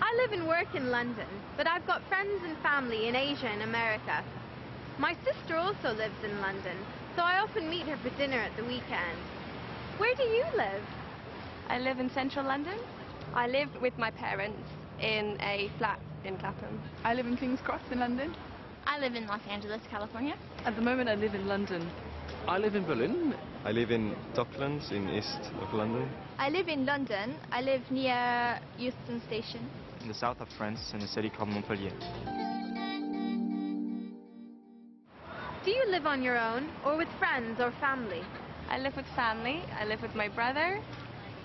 I live and work in London, but I've got friends and family in Asia and America. My sister also lives in London, so I often meet her for dinner at the weekend. Where do you live? I live in central London. I live with my parents in a flat in Clapham. I live in King's Cross in London. I live in Los Angeles, California. At the moment I live in London. I live in Berlin. I live in Docklands in east of London. I live in London. I live near Euston Station. In the south of France, in a city called Montpellier. Do you live on your own or with friends or family? I live with family. I live with my brother,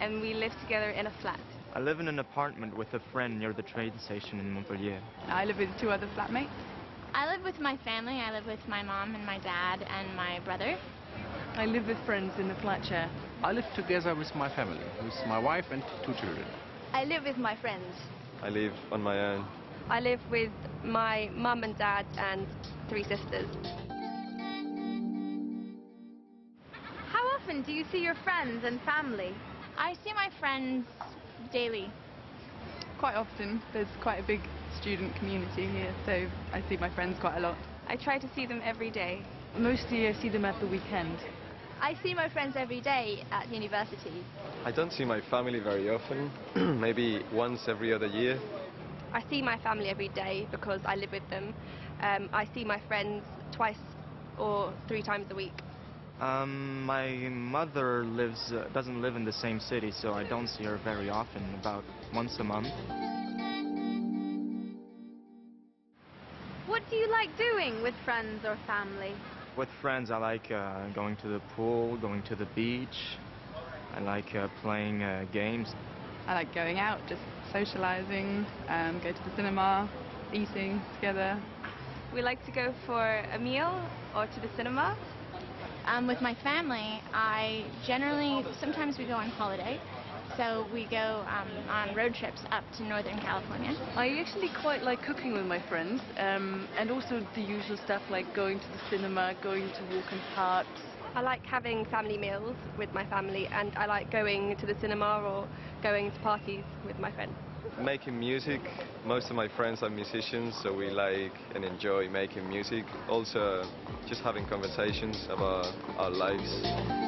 and we live together in a flat. I live in an apartment with a friend near the train station in Montpellier. I live with 2 other flatmates. I live with my family. I live with my mom and my dad and my brother. I live with friends in the flat share. I live together with my family, with my wife and 2 children. I live with my friends. I live on my own. I live with my mum and dad and 3 sisters. How often do you see your friends and family? I see my friends daily. Quite often. There's quite a big student community here, so I see my friends quite a lot. I try to see them every day. Mostly I see them at the weekend. I see my friends every day at university. I don't see my family very often, maybe once every other year. I see my family every day because I live with them. I see my friends twice or 3 times a week. My mother doesn't live in the same city, so I don't see her very often, about once a month. What do you like doing with friends or family? With friends, I like going to the pool, going to the beach. I like playing games. I like going out, just socializing, go to the cinema, eating together. We like to go for a meal or to the cinema. With my family, sometimes we go on holiday. So we go on road trips up to Northern California. I actually quite like cooking with my friends, and also the usual stuff like going to the cinema, going to walk in parks. I like having family meals with my family, and I like going to the cinema or going to parties with my friends. Making music. Most of my friends are musicians, so we like and enjoy making music. Also, just having conversations about our lives.